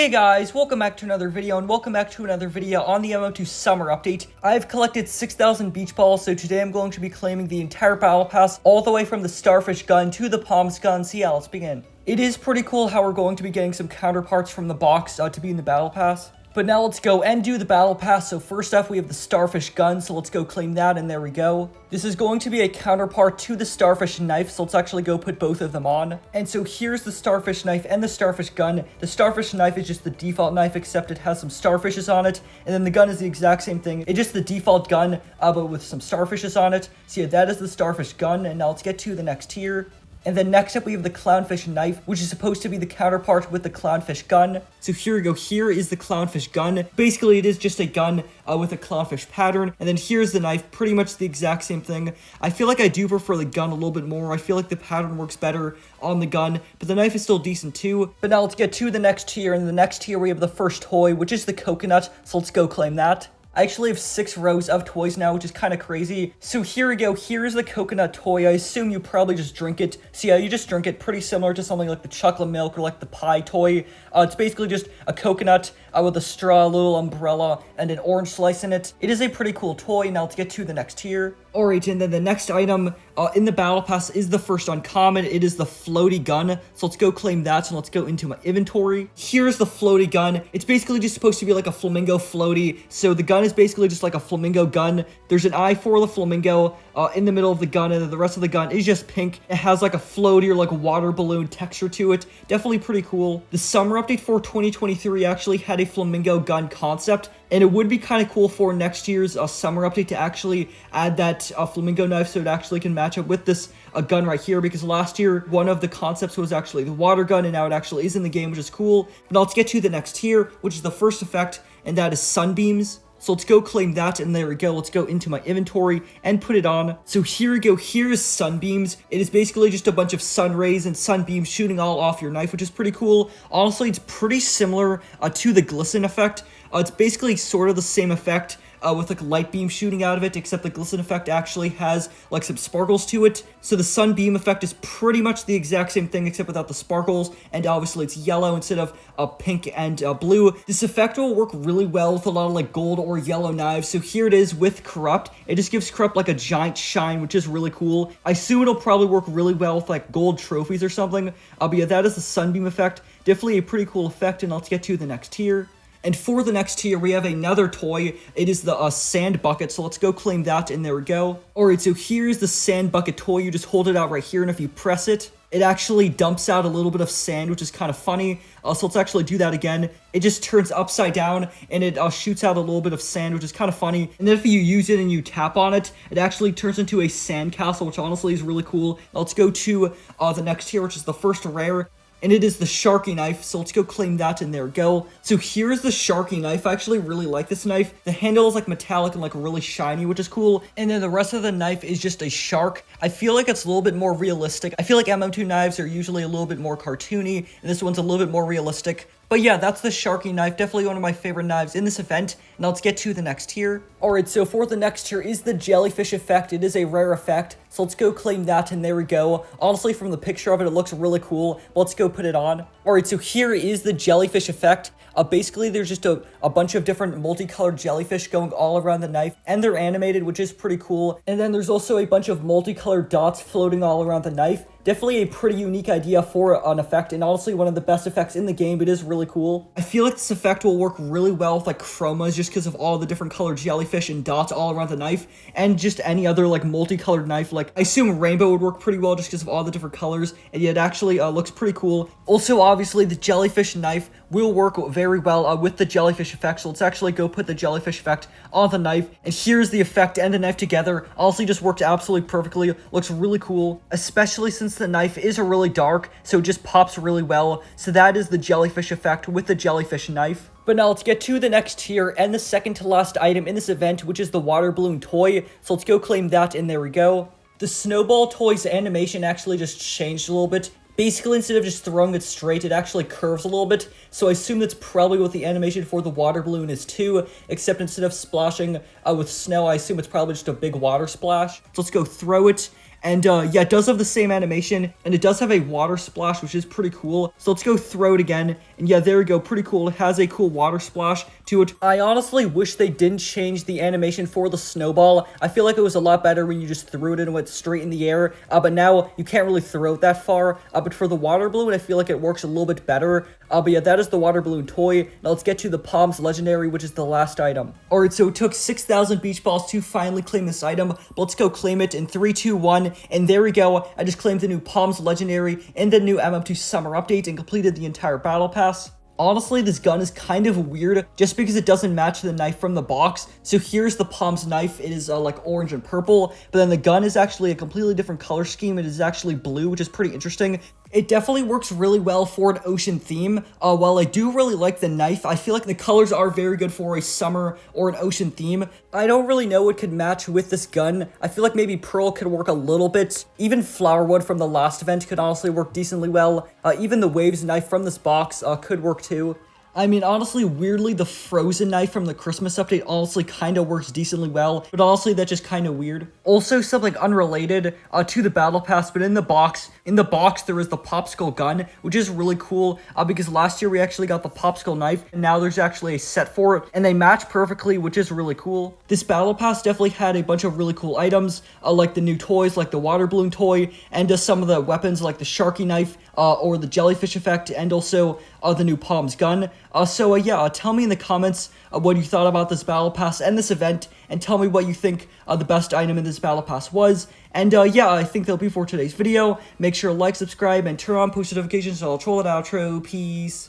Hey guys, welcome back to another video on the MM2 summer update. I've collected 6,000 beach balls, so today I'm going to be claiming the entire battle pass, all the way from the starfish gun to the palms gun. So yeah, let's begin. It is pretty cool how we're going to be getting some counterparts from the box to be in the battle pass. But now let's go and do the battle pass. So first off, we have the starfish gun, so let's go claim that, and there we go. This is going to be a counterpart to the starfish knife, so let's actually go put both of them on. And so here's the starfish knife and the starfish gun. The starfish knife is just the default knife, except it has some starfishes on it. And then the gun is the exact same thing. It's just the default gun, but with some starfishes on it. So yeah, that is the starfish gun, and now let's get to the next tier. And then next up we have the clownfish knife, which is supposed to be the counterpart with the clownfish gun. So here we go, here is the clownfish gun. Basically it is just a gun with a clownfish pattern. And then here's the knife, pretty much the exact same thing. I feel like I do prefer the gun a little bit more. I feel like the pattern works better on the gun, but the knife is still decent too. But now let's get to the next tier, and the next tier we have the first toy, which is the coconut. So let's go claim that. I actually have 6 rows of toys now, which is kind of crazy. So here we go. Here's the coconut toy. I assume you probably just drink it. So yeah, you just drink it. Pretty similar to something like the chocolate milk or like the pie toy. It's basically just a coconut with a straw, a little umbrella, and an orange slice in it. It is a pretty cool toy. Now let's get to the next tier. Alright, and then the next item in the battle pass is the first uncommon. It is the floaty gun. So let's go claim that, and let's go into my inventory. Here's the floaty gun. It's basically just supposed to be like a flamingo floaty. So the gun is basically just like a flamingo gun. There's an eye for the flamingo in the middle of the gun, and then the rest of the gun is just pink. It has like a floaty or like a water balloon texture to it. Definitely pretty cool. The summer update for 2023 actually had a flamingo gun concept, and it would be kind of cool for next year's summer update to actually add that flamingo knife so it actually can match up with this gun right here, because last year one of the concepts was actually the water gun, and now it actually is in the game, which is cool. But now let's get to the next tier, which is the first effect, and that is sunbeams. So let's go claim that, and there we go. Let's go into my inventory and put it on. So here we go. Here's sunbeams. It is basically just a bunch of sun rays and sunbeams shooting all off your knife, which is pretty cool. Honestly, it's pretty similar to the glisten effect. It's basically sort of the same effect with like light beam shooting out of it, except the glisten effect actually has like some sparkles to it. So the sunbeam effect is pretty much the exact same thing, except without the sparkles, and obviously it's yellow instead of pink and blue. This effect will work really well with a lot of like gold or yellow knives. So here it is with corrupt. It just gives corrupt like a giant shine, which is really cool. I assume it'll probably work really well with like gold trophies or something. But yeah, that is the sunbeam effect. Definitely a pretty cool effect, and let's get to the next tier. And for the next tier, we have another toy. It is the sand bucket, so let's go claim that, and there we go. Alright, so here's the sand bucket toy. You just hold it out right here, and if you press it, it actually dumps out a little bit of sand, which is kind of funny. So let's actually do that again. It just turns upside down, and it shoots out a little bit of sand, which is kind of funny. And then if you use it and you tap on it, it actually turns into a sand castle, which honestly is really cool. Now let's go to the next tier, which is the first rare. And it is the Sharky knife, so let's go claim that, and there we go. So here's the Sharky knife. I actually really like this knife. The handle is like metallic and like really shiny, which is cool. And then the rest of the knife is just a shark. I feel like it's a little bit more realistic. I feel like MM2 knives are usually a little bit more cartoony, and this one's a little bit more realistic. But yeah, that's the Sharky knife, definitely one of my favorite knives in this event. Now let's get to the next tier. Alright, so for the next tier is the jellyfish effect. It is a rare effect, so let's go claim that, and there we go. Honestly, from the picture of it, it looks really cool. But let's go put it on. Alright, so here is the jellyfish effect. Basically, there's just a bunch of different multicolored jellyfish going all around the knife, and they're animated, which is pretty cool. And then there's also a bunch of multicolored dots floating all around the knife. Definitely a pretty unique idea for an effect, and honestly one of the best effects in the game. It is really cool. I feel like this effect will work really well with like chromas, just because of all the different colored jellyfish and dots all around the knife, and just any other like multicolored knife. Like I assume rainbow would work pretty well just because of all the different colors, and yet it actually looks pretty cool. Also, obviously the jellyfish knife will work very well with the jellyfish effect, so let's actually go put the jellyfish effect on the knife. And here's the effect and the knife together. Honestly, just worked absolutely perfectly. Looks really cool, especially since the knife is really dark, so it just pops really well. So that is the jellyfish effect with the jellyfish knife. But now let's get to the next tier and the second to last item in this event, which is the water balloon toy. So let's go claim that, and there we go. The snowball toy's animation actually just changed a little bit. Basically, instead of just throwing it straight, it actually curves a little bit. So I assume that's probably what the animation for the water balloon is too, except instead of splashing with snow, I assume it's probably just a big water splash. So let's go throw it. And yeah, it does have the same animation, and it does have a water splash, which is pretty cool. So let's go throw it again. And yeah, there we go, pretty cool. It has a cool water splash to it. I honestly wish they didn't change the animation for the snowball. I feel like it was a lot better when you just threw it and went straight in the air, but now you can't really throw it that far. But for the water balloon, I feel like it works a little bit better. But yeah, that is the water balloon toy. Now let's get to the Palms Legendary, which is the last item. Alright, so it took 6,000 beach balls to finally claim this item, but let's go claim it in 3, 2, 1, and there we go. I just claimed the new Palms Legendary and the new MM2 Summer Update and completed the entire Battle Pass. Honestly, this gun is kind of weird just because it doesn't match the knife from the box. So here's the Palms knife. It is like orange and purple, but then the gun is actually a completely different color scheme. It is actually blue, which is pretty interesting. It definitely works really well for an ocean theme. While I do really like the knife, I feel like the colors are very good for a summer or an ocean theme. I don't really know what could match with this gun. I feel like maybe pearl could work a little bit. Even flowerwood from the last event could honestly work decently well. Even the waves knife from this box could work too. I mean, honestly, weirdly, the frozen knife from the Christmas update honestly kind of works decently well, but honestly, that's just kind of weird. Also, something unrelated to the Battle Pass, but in the box, there is the popsicle gun, which is really cool, because last year we actually got the popsicle knife, and now there's actually a set for it, and they match perfectly, which is really cool. This Battle Pass definitely had a bunch of really cool items, like the new toys, like the water balloon toy, and just some of the weapons, like the Sharky knife, or the jellyfish effect, and also the new Palms gun. So yeah, tell me in the comments what you thought about this Battle Pass and this event, and tell me what you think the best item in this Battle Pass was. And yeah, I think that'll be for today's video. Make sure to like, subscribe, and turn on post notifications, so I'll troll it outro. Peace.